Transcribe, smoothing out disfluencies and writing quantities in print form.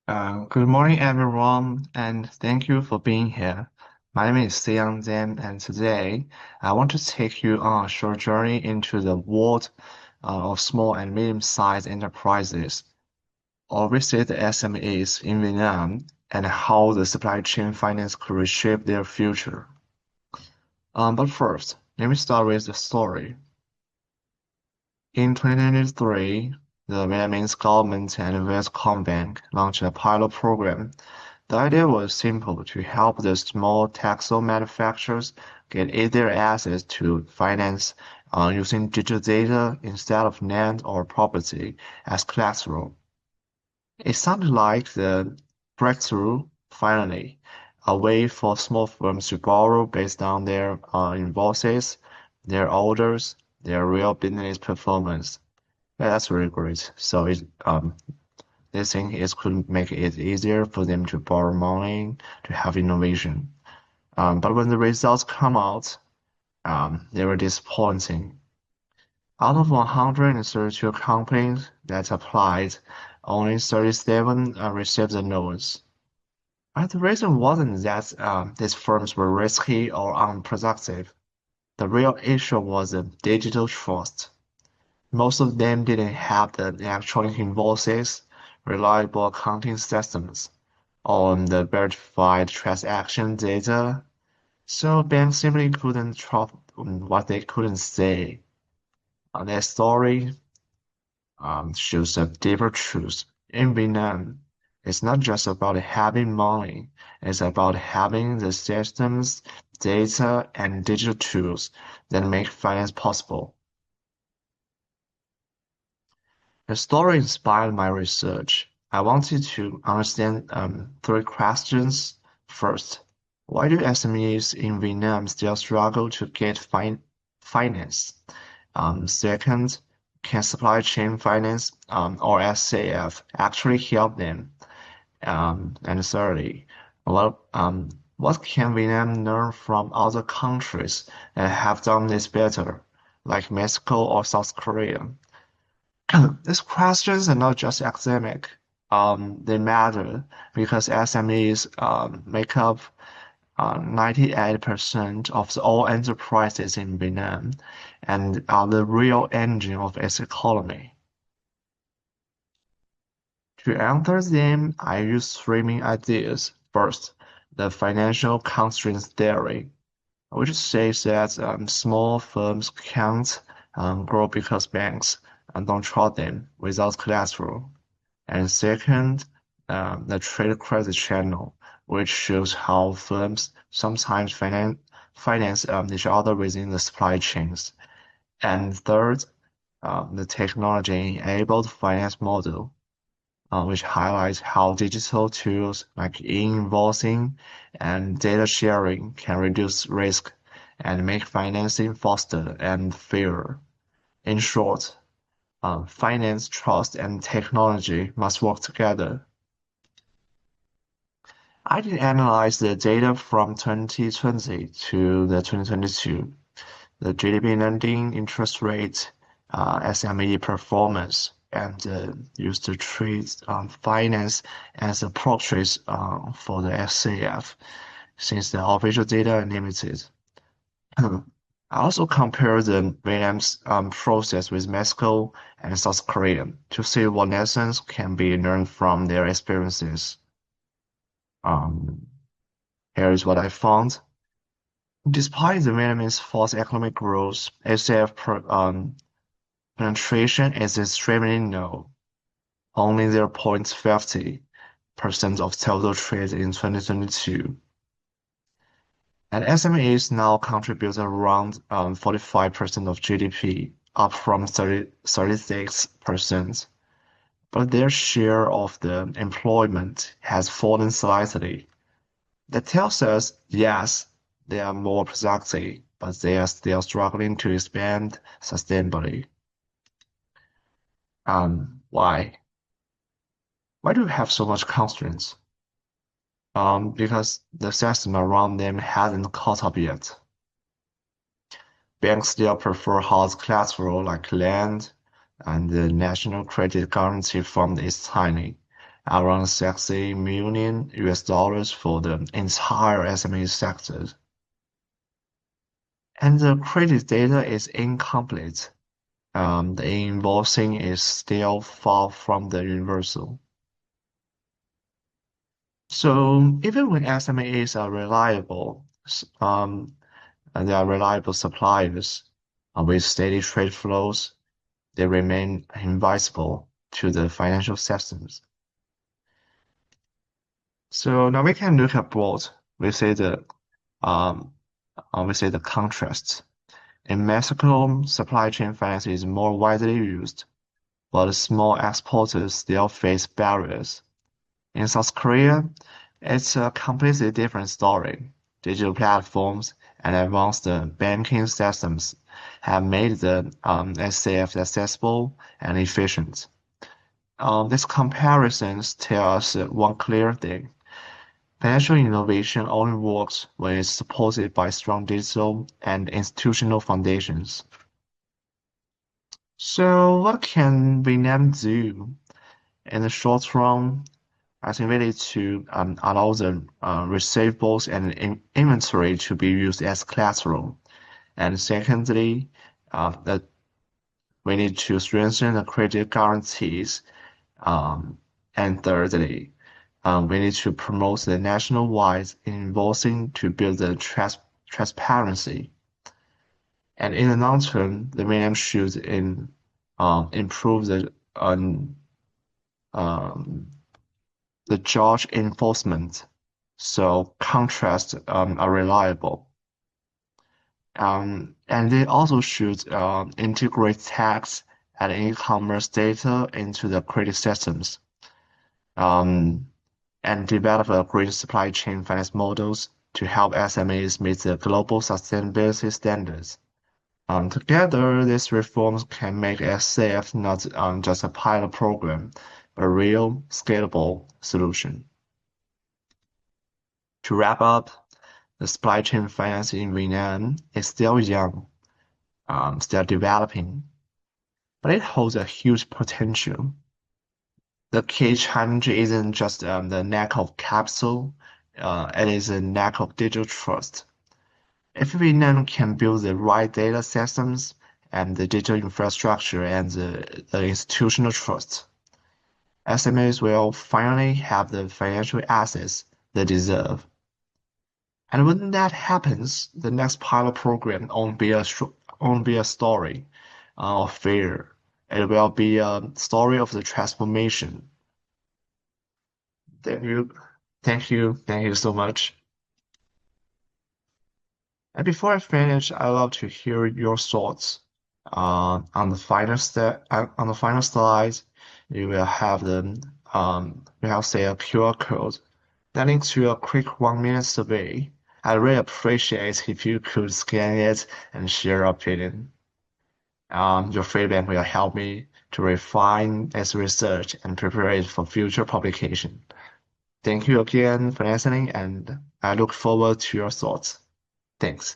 Good morning, everyone, and thank you for being here. My name is Siyang Deng, and today I want to take you on a short journey into the world of small and medium-sized enterprises, or visit the SMEs in Vietnam and how the supply chain finance could reshape their future. But first, let me start with the story. In 2023, the Vietnamese government and Vietcombank launched a pilot program. The idea was simple: to help the small textile manufacturers get easier access to finance using digital data instead of land or property as collateral. It sounded like the breakthrough, finally, a way for small firms to borrow based on their invoices, their orders, their real business performance. Yeah, that's really great. So they think it could make it easier for them to borrow money to have innovation. But when the results come out, they were disappointing. Out of 132 companies that applied, only 37 received the notice. And the reason wasn't that these firms were risky or unproductive. The real issue was the digital trust. Most of them didn't have the electronic invoices, reliable accounting systems, or the verified transaction data, so banks simply couldn't trust what they couldn't say. Their story shows a deeper truth. In Vietnam, it's not just about having money, it's about having the systems, data, and digital tools that make finance possible. The story inspired my research. I wanted to understand three questions. First, why do SMEs in Vietnam still struggle to get finance? Second, can supply chain finance or SCF actually help them? And thirdly, what can Vietnam learn from other countries that have done this better, like Mexico or South Korea? These questions are not just academic. They matter because SMEs make up 98% of all enterprises in Vietnam and are the real engine of its economy. To answer them, I use three main ideas. First, the financial constraints theory, which says that small firms can't grow because banks don't trust them without collateral. And second, the trade credit channel, which shows how firms sometimes finance each other within the supply chains. And third, the technology-enabled finance model, which highlights how digital tools like e-invoicing and data sharing can reduce risk and make financing faster and fairer. In short, finance, trust, and technology must work together. I did analyze the data from 2020 to the 2022, the GDP lending interest rate, SME performance, and used to treat finance as a proxy for the SCF, since the official data are limited. I also compared the Vietnam's process with Mexico and South Korea to see what lessons can be learned from their experiences. Um, Here is what I found. Despite the Vietnamese fast economic growth, SAF penetration is extremely low, only 0.50% of total trade in 2022. And SMEs now contribute around 45% of GDP, up from 36%. But their share of the employment has fallen slightly. That tells us, yes, they are more productive, but they are still struggling to expand sustainably. Why? Why do we have so much constraints? Because the system around them hasn't caught up yet. Banks still prefer hard collateral like land, and the national credit guarantee fund is tiny, around 60 million US dollars for the entire SME sector. And the credit data is incomplete. The invoicing is still far from the universal. So even when SMEs are reliable, and they are reliable suppliers with steady trade flows, they remain invisible to the financial systems. So now we can look abroad. We say the um, we say the contrasts. In Mexico, supply chain finance is more widely used, but the small exporters still face barriers. In South Korea, it's a completely different story. Digital platforms and advanced banking systems have made the SCF accessible and efficient. These comparisons tell us one clear thing. Financial innovation only works when it's supported by strong digital and institutional foundations. So what can Vietnam do? In the short run, I think we need to allow the receivables and inventory to be used as collateral. And secondly, that we need to strengthen the credit guarantees. And thirdly, we need to promote the national-wide invoicing to build the transparency. And in the long term, the Vietnam should improve um, the judge enforcement, so contracts are reliable. And they also should integrate tax and e-commerce data into the credit systems, um, and develop a green supply chain finance models to help SMEs meet the global sustainability standards. Together, these reforms can make SCF not just a pilot program, but a real scalable solution. To wrap up, the supply chain finance in Vietnam is still young, still developing, but it holds a huge potential. The key challenge isn't just the lack of capital, it is a lack of digital trust. If Vietnam can build the right data systems and the digital infrastructure and the institutional trust, SMEs will finally have the financial assets they deserve. And when that happens, the next pilot program won't be a story of failure. It will be a story of the transformation. Thank you. Thank you so much. And before I finish, I'd love to hear your thoughts. On the final step, on the final slide, you will have we have say a QR code that links to a quick 1 minute survey. I really appreciate if you could scan it and share your opinion. Your feedback will help me to refine its research and prepare it for future publication. Thank you again for listening, and I look forward to your thoughts. Thanks.